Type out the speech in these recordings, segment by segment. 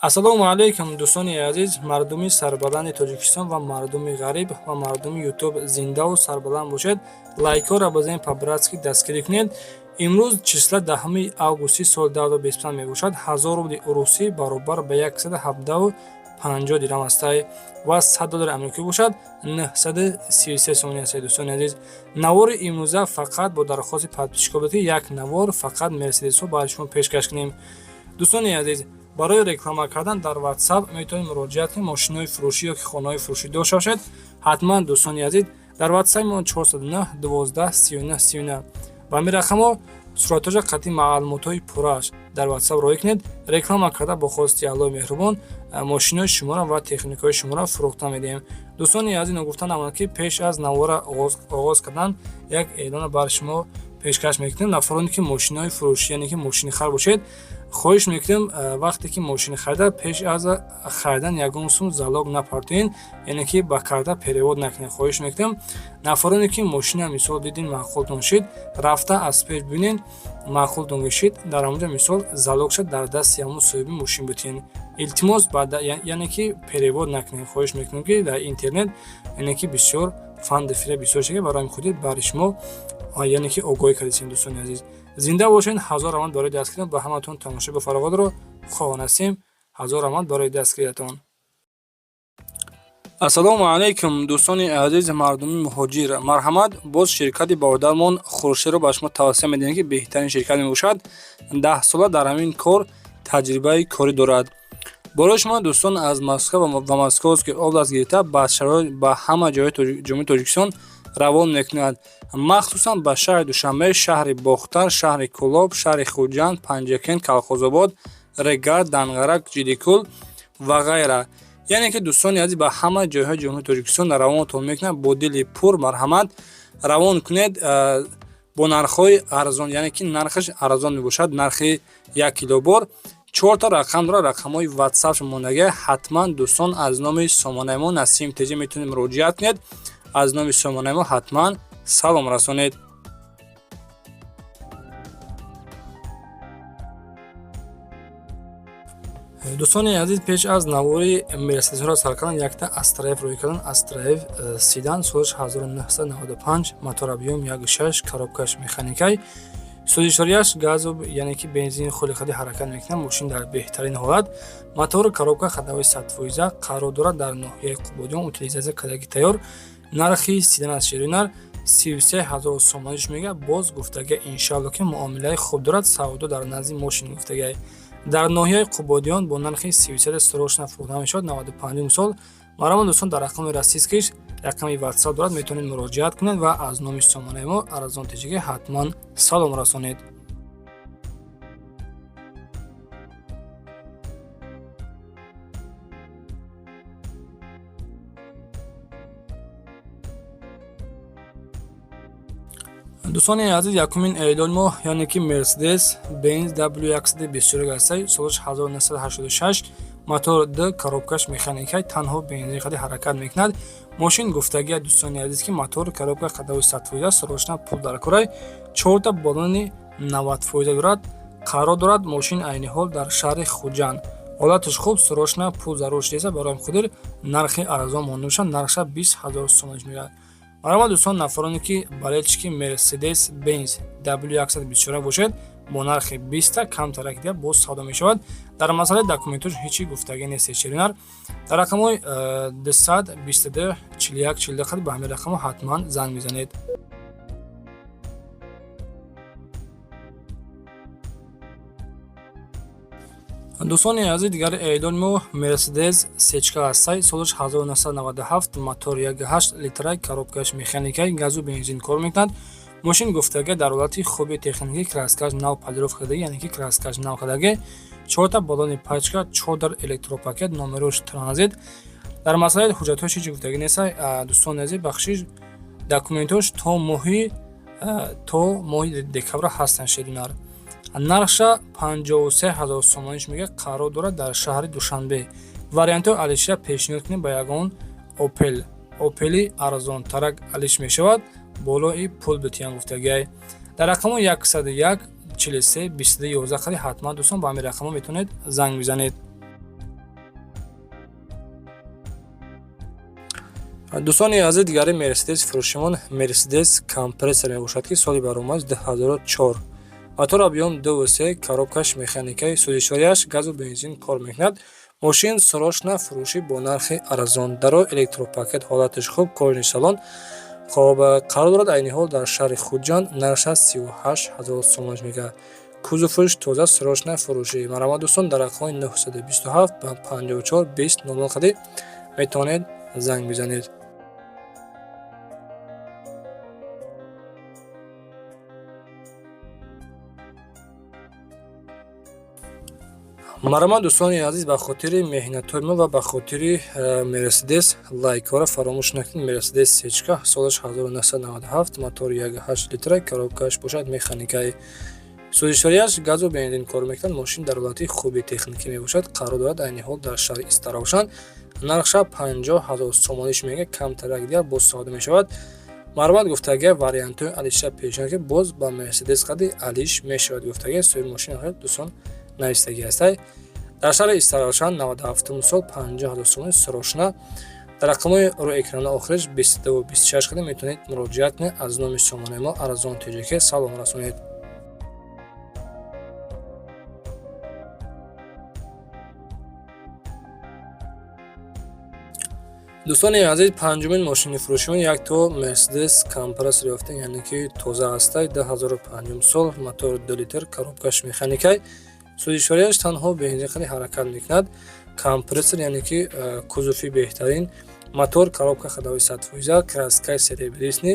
ассалому алайкум дӯстони азиз, мардуми сарбаланди Тоҷикистон ва мардуми ғариб ва мардуми ютуб зиндаву сарбаланд бошед. Лайкҳоро ба зани по-братски дастгирӣ кунед. имрӯз числа 10 августи соли 2025 мебошад. 1000 рубли урусӣ баробар ба 150 дирам астай ва $100 амрикӣ бошад 933 сомони астай. дӯстони азиз, навори имрӯза фақат бо дархости подписчикобати як навор фақат мерседесҳо барои шумо пешкаш кунем. дӯстони азиз, барои реклама кардан дар WhatsApp метавонед муроҷиат кунед. Мошинои фурӯшӣ ёки хонаҳои фурӯшӣ дошта бошед, ҳатман дӯстони азиз дар WhatsApp мон 409 12 39 39 ба ҳамин рақамҳо суратҳои қатъи маълумотҳои пуррааш дар WhatsApp роҳӣ кунед. Реклама карда бо хости Аллоҳи меҳрубон мошинои шуморо ва техникаҳои шуморо фурӯхта медиҳем. дӯстони азиз, нагуфта намонад ки пеш аз навора оғоз кардан як эълонро бар шумо пешкаш мекунем. нафароне ки мошинаҳои фурӯшӣ яъне ки мошинихар бошед, хоҳиш мекунем вақте ки мошини харида пеш аз харидан ягон сум залог напартоен, яъне ки ба карда перевод накунед. хоҳиш мекунем нафароне ки мошина мисол дидин маъқултон шид, рафта аз пеш бинен маъқултон гашид, дар ҳамонҷа мисол залог шуд дар дасти ҳамон соҳиби мошин бутин. илтимос яъне ки перевод накунед. хоҳиш мекунем ки дар интернет яъне ки бисёр фандифира бисёр шига барои худед бари шумо яъне ки огоҳӣ кардем. дӯстони азиз, зинда бошед. ҳазор раҳмат барои дастгирӣ. ба ҳаматон тамошои бафарғотро хоҳон ҳастем. ҳазор раҳмат барои дастгириятон. ассалому алайкум дӯстони азиз, мардуми муҳоҷир, марҳамат. боз ширкати бародармон хуршедро ба шумо тавсия медиҳем ки беҳтарин ширкат мебошад. 10 сола дар ҳамин кор таҷрибаи корӣ дорад. барои шумо дӯстон аз Москва ва Московский област гирифта ба ҳама ҷойҳои ҷумҳурии Тоҷикистон равон мекунад, махсусан ба шаҳри Душанбе, шаҳри Бохтар, шаҳри Кӯлоб, шаҳри Хуҷанд, Панҷакен, Калхозобод, Регар, Данғарак, Ҷидикӯл ва ғайра. яъне ки дӯстони азиз, ба ҳама ҷойҳои ҷумҳурии Тоҷикистон равонтон мекунад. бо дили пур марҳамат равон кунед бо нархҳои арзон, яъне ки нархаш арзон мебошад. нархи 1 килобор 4 та рақам дорад. рақамҳои WhatsApp мондаги ҳатман дӯстон аз номи сомонаи мо Насим Теҷи метавонед муроҷиат кунед. аз номи сомонаи мо ҳатман салом расонед. дӯстони азиз, пеш аз навори мерседесҳоро сар кардан якта Астраев рӯй кардан. Астраев Сидан солиш 1995, мотор объем 1.6, коробкаш механикай, сӯзишворияш газу яъне ки бензин холиқади ҳаракат мекунад. мошин дар беҳтарин ҳолат. мотор коробка ходовои 100% қарор дорад дар ноҳияи Қубодиён. утилизатсия кардаги тайёр. нархи Сидан аз шеринар 33000 сомониш мега. боз гуфтага иншалло ки муомилаи хуб дорад. савдо дар назди мошин гуфтага дар ноҳияи Қубодиён бо нархи 300 срочно фурӯхта мешавад. 95 сол. марҳамат дӯстон, дар рақами расискиш рақами WhatsApp дорад, метавонед муроҷиат кунед ва аз номи сомонаи мо арзон тежига ҳатман салом расонед. дӯстони азиз, якумин эълони мо яъне ки Mercedes Benz W124 астаи солиш 1986, мотор D, коробкаш механикай, танҳо бензин ходи ҳаракат мекунад. мошин гуфтагия дӯстони азиз ки мотор коробка ходовои 100% срочно пул дар корай, 4 та балони 90% дорад. қарор дорад. мошин айни ҳол дар шаҳри Хуҷанд. ҳолаташ хуб, срочно пул зарур шудеса барои худир нархи арзон монда мешавад. нархша 20000 сомониш мегӯяд. марҳамат дӯстон, нафароне ки балечки Mercedes Benz W124 бошед, бо нархи 20 та камтарак дига боз савдо мешавад. дар масъалаи документош ҳечи гуфтагӣ нест. шеринар дар рақамҳои 200 22 41 42 ба ҳамин рақамҳо ҳатман занг мезанед. дӯстони азиз, дигар эълони мо Mercedes Сечка астаи солиш 1997, мотор 1.8 литрай, коробкаш механикай, газу бензин кор мекунад. мошин гуфтага дар ҳолати хуби техникӣ, краскаш нав подировка кардагӣ, яъне ки краскаш нав кардагӣ, 4 та балони пачка, 4 дар электропакет, номерош транзит. дар масъалаи ҳуҷҷатҳош ҳеҷ гуфтагӣ нест. дӯстони азиз, бахшиш документош то моҳи декабр ҳастанд. шеринар нархша 53000 сомониш мега. қарор дорад дар шаҳри Душанбе. варианти алишра пешниҳод кунем ба ягон опели арзонтарак алиш мешавад. болои пул битиям гуфтагиай дар рақамо 101 43 22 11 ҳатман дӯстон ба ҳамин рақамо метавонед занг бизанед. дӯстони азиз, дигари мерседес фурӯшимон мерседес компрессор мебошад, ки соли баромад 2004 мотор объем 2.3 коробкаш механикаи сӯзишворияш газу бензин кор мекунад. мошин срочно фурӯшӣ бо нархи арзон, даро электропакет, ҳолатиш хуб, кожани салон. хоб қарор дорад айни ҳол дар шаҳри Хуҷанд, нархаш 38 000 сомонаш мегӯяд. кузовиш тоза, срочно фурӯшӣ. марҳамат дӯстон, дар рақами 927 ба 54 20 00 қади метавонед занг бизанед. марҳамат дӯстони азиз, ба хотири меҳнатҳои мо ва ба хотири мерседес лайкора фаромӯш накунед. мерседес сечка, солаш 1997, мотори 1.8 литра, коробкаш бошад механикаи сӯзишворияш газу бензин кор мекунад. мошин дар ҳолати хуби техникӣ мебошад. қарор дорад айни ҳол дар шаҳри Истаровшан. нархша 50 000 сомониш мега, камтарак дигар боз савдо мешавад. марҳамат, гуфтагия вариантҳои алиша пешанд, ки боз ба мерседес қади алиш мешавад. гуфтагия соҳиби мошин ҳоят дӯстон навистагӣ ҳастай. дар шаҳри Истаровшан 97 сол 50 000 сомон срочно. дар рақамҳои рӯи экрана охириш 22 26 қади метавонед муроҷиат кунед. аз номи сомонаи мо арзон тоҷике салом расонед. дӯстони азиз, панҷумин мошини фурӯшимон якто мерседес компрессор ёфтем, яъне ки тоза ҳастай. 2005 сол, мотор 2 литр, коробкаш механикай, сӯзишворияш танҳо бензин қади ҳаракат мекунад. компрессор яъне ки кузофи беҳтарин, мотор, коробка ходовой 100%, краскаи серебрисни.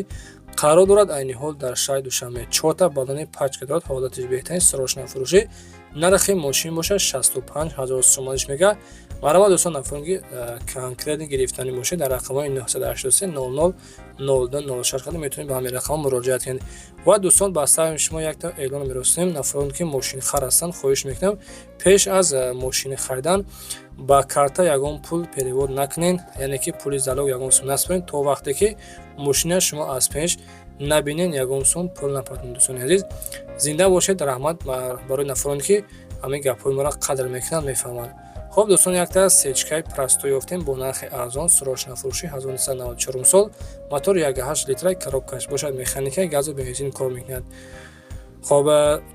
қарор дорад айни ҳол дар шаҳри Душанбе. 4 баллони пачка дорад, ҳолатиш беҳтарин, срочно фурӯшӣ. нархи мошин бошад 65 000 сомониш мега. марҳамат дӯстон, нафароне ки конкретни гирифтани мошин дар рақамҳои 983 00 02 06 қади метавонед ба ҳамин рақам муроҷиат кунед. ва дӯстон, ба саҳви шумо якта эълон мерасонем. нафароне ки мошинхар ҳастанд, хоҳиш мекунам пеш аз мошини харидан ба карта ягон пул перевод накунед, яъне ки пули залог ягон сум наспоред, то вақте ки мошина шумо аз пеш набинед ягон сум пул напатонед. дӯстони азиз, зинда бошед. раҳмат барои нафароне ки ҳамин гапҳои моро қадр мекунанд, мефаҳманд. хоб дӯстон, якта сечкаи прасто ёфтем бо нархи арзон, срочно фурӯшӣ, 1994 сол, мотор 1.8 литра, коробкаш бошад механикаи газу бензин кор мекунад. хоб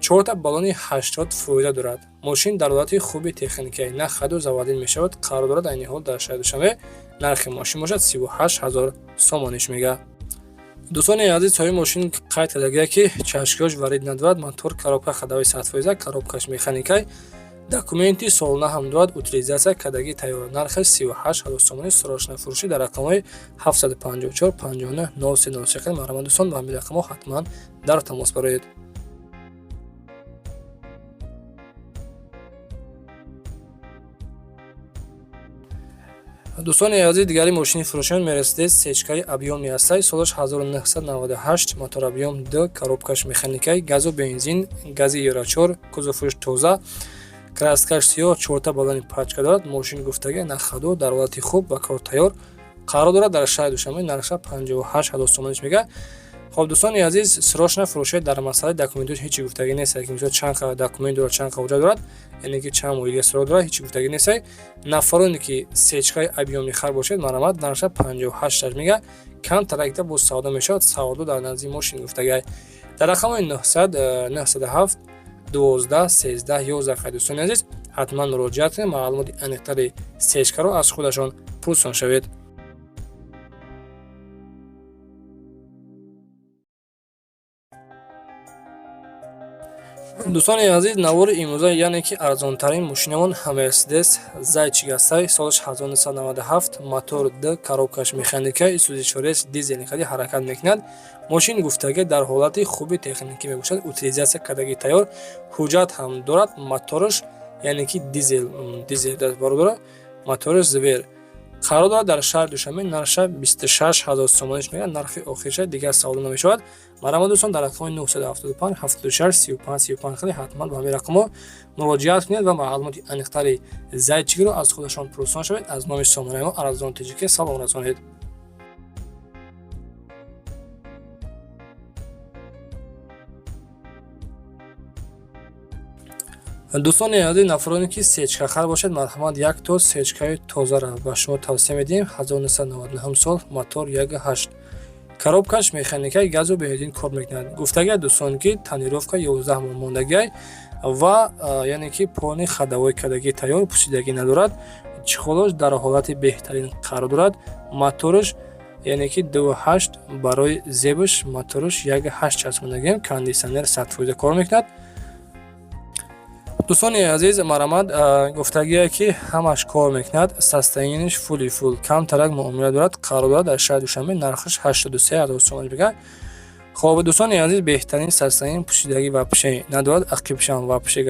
4 баллони 80 фоида дорад. мошин дар ҳолати хуби техникаи на хаду заводин мешавад. қарор дорад айни ҳол дар шаҳри Душанбе. нархи мошин бошад 38 000 сомониш мега. дӯстони азиз, соҳиби мошин қайд кардагия ки чашкиёш варид надорад. мотор, коробка ходовой 100%, коробкаш механикай, документи солона ҳам дорад, утилизатсия кардагӣ тайёр. нархи 38 000 сомонӣ, срочно фурӯшӣ дар рақамҳои 754 59 03 03. марҳамат дӯстон, ба ҳамин рақамҳо ҳатман дар тамос бароед. дӯстони азиз, дигари мошини фурӯшиён мерседес сечкаи объёми ҳастай, солаш 1998, мотор объём 2, коробкаш механикай, газу бензин, гази Евро 4, кузовиш тоза, краскаш сиёҳ, 4 баллони пачка дорад. мошин гуфтагия нахаду дар ҳолати хуб ба кор тайёр. қарор дорад дар шаҳри Душанбе. нархша 58 000 сомониш мега. хоб дӯстони азиз, срочно фурӯшед. дар масъалаи документҳо ҳеҷ гуфтагӣ нест, ки мисол чанд қадр документ дорад, чанд қаҷа дорад, яъне ки чанд моҳилия срок дорад, ҳеҷ гуфтагӣ нест. нафароне ки сечкаи объёми хар бошед, марҳамат, нархша 58 мега, камтаракта боз савдо мешавад. савдо дар назди мошин гуфтагия дар рақамҳои 900 97 12 13 11 қади. дӯстони азиз, ҳатман муроҷиат кунед, маълумоти аниқтари сечкаро аз худашон пурсон шавед. дӯстони азиз, навори имрӯза яъне ки арзонтарин мошинамон мерседес зайчик ҳастай, солаш 1997, мотор 2, коробкаш механикаи сӯзишворияш дизелни қади ҳаракат мекунад. мошин гуфтагия дар ҳолати хуби техникӣ мебошад, утилизатсия кардагӣ тайёр, ҳуҷҷат ҳам дорад. мотораш яъне ки дизел бародора, мотораш звер. қарор дорад дар шаҳри Душанбе. нархша 26 000 сомониш мега. нархи охирша дигар савдо намешавад. марҳамат дӯстон, дар рақами 975 76 35 35 қади ҳатман ба ҳамин рақамҳо муроҷиат кунед ва маълумоти аниқтари зайчикро аз худашон пурсон шавед. аз номи сомонаи мо арзон тоҷике салом расонед. дӯстони азиз, нафароне ки сечкахар бошед, марҳамат як то сечкаи тозаро ба шумо тавсия медиҳем. 1999 сол, мотор 1.8, коробкаш механикаи газу бензин кор мекунад. Гуфтагия дӯстон ки тонировка 11 моҳ мондагиай ва яъне ки пони хадавои кадаги тайёр, пусидагӣ надорад. Чихолаш дар ҳолати беҳтарин қарор дорад. Мотораш яъне ки 2.8, барои зебаш мотораш 1.8 часпондагием. Кондисионер 100% кор мекунад. дӯстони азиз, марҳамат, гуфтагие ки ҳамаш кор мекунад. Состоянияш фули фул, камтарак муомила дорад. Қарор дорад дар шаҳри Душанбе, нархаш 83000 сомон мегӯяд. хоб дӯстони азиз, беҳтарин состояние пӯшидагӣ вообще надорад. Ақибшам вообще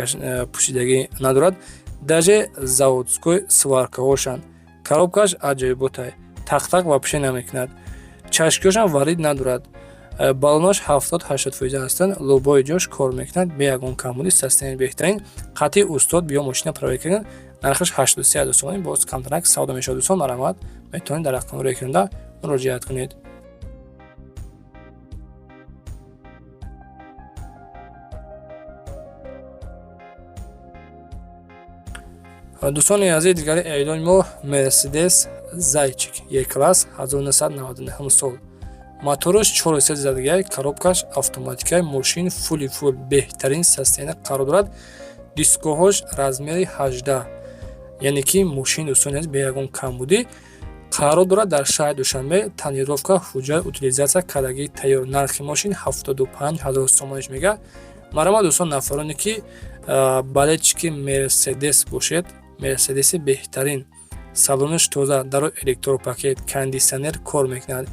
пӯшидагӣ надорад. даже заводской сваркаҳошан. Коробкаш аҷоиботай, тақ-тақ вообще намекунад. Чашкиёшам варид надорад. балонош 70-80% ҳастанд. лӯбои ҷош кор мекунад. бе ягон камбудӣ, состояние беҳтарин. қатъи устод биё машина проверка кунад. нархаш 83000 сомон, боз камтарак савдо мешавад. дӯстон, марҳамат, метавонед дар рақамҳои экранда муроҷиат кунед. дӯстони азиз, дигари эълони мо Mercedes Zaychik E-класс 1999 сол. Мотораш 4.3 задагиай, коробкаш автоматикаи, мошин фули фул, беҳтарин состояние қарор дорад. Дискоҳош размери 18, яъне ки мошин дӯстони азиз бе ягон камбудӣ қарор дорад дар шаҳри Душанбе. Тонировка, ҳуҷҷат, утилизатсия кадагии тайёр. нархи мошин 75000 сомониш мегӯяд. марҳамат дӯстон, нафароне ки балечки Mercedes бошед, Мерседеси беҳтарин, салонаш тоза, даро электропакет, кондисионер кор мекунад.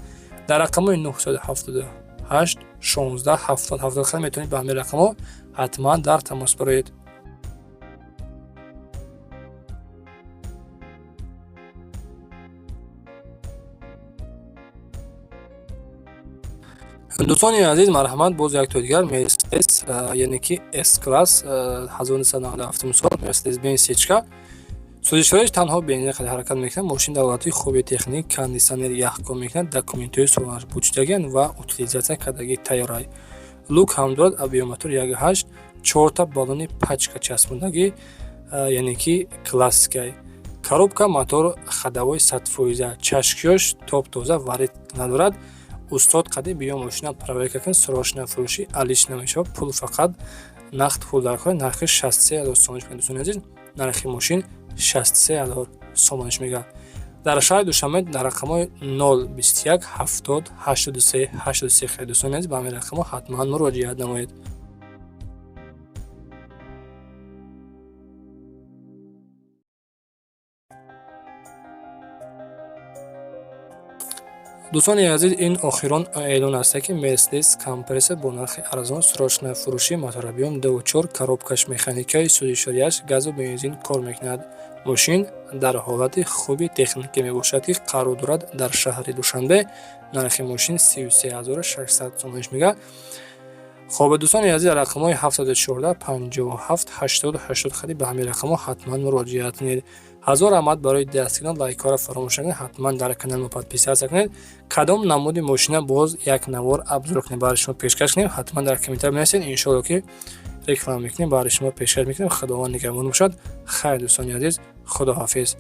дар рақамҳои 978 16 70 70 метавонед ба ҳамин рақамҳо ҳатман дар тамос бароед. дӯстони азиз, марҳамат, боз як то дигар Mercedes яъне ки S-класс 1997 сол, Mercedes-Benz сечка. сӯзишвораш танҳо бензин қади ҳаракат мекунад. мошин дар ҳолати хуби техник, кондисионер ях кор мекунад. документҳои солонаш пӯчидагианд ва утилизатсия кадаги тайёрай. лук ҳам дорад. авиамотор 1.8, 4 та баллони пачка часпондагӣ, яъне ки классикай. коробка мотор хадавои 100%, чашкиёш топ-тоза, варид надорад. устод қади биё мошина проверка кун, сроочная фурӯшӣ алиш намешавад. пул фақат нақд пул дар кор. нархи 63000 сомониш мегӯяд. дӯстони азиз, нархи мошин 63000 сомониш мегӯяд. дар шаҳри Душанбе дар рақамҳои 021 70 83 83. дӯстони азиз, ба ҳамин рақамҳо ҳатман муроҷиат намоед. дӯстони азиз, ин охирон эълон аст ки Mercedes компрессор бо нархи арзон, срочная фурӯшӣ, моторобиём 2.4, коробкаш механикаи, сӯзишворияш газу бензин кор мекунад. мошин дар ҳолати хуби техникӣ мебошад ки қарор дорад дар шаҳри Душанбе. нархи мошин 33600 сомониш мегӯяд. хоб дӯстони азиз, рақамҳои 714 57 80 80 хади ба ҳамин рақамҳо ҳатман муроҷиат кунед. ҳазор раҳмат барои дастгирдан. лайкҳоро фаромӯш накунед. ҳатман дар канал мо подписатсия кунед. кадом намуди мошина боз як навор абзор кунем, барои шумо пешкаш кунем. ҳатман дар комментар бинависед. иншоалло ки реклама мекунем, барои шумо пешкаш мекунем. худованд нигаҳбон бошад. хайр дӯстони азиз, худоҳафиз.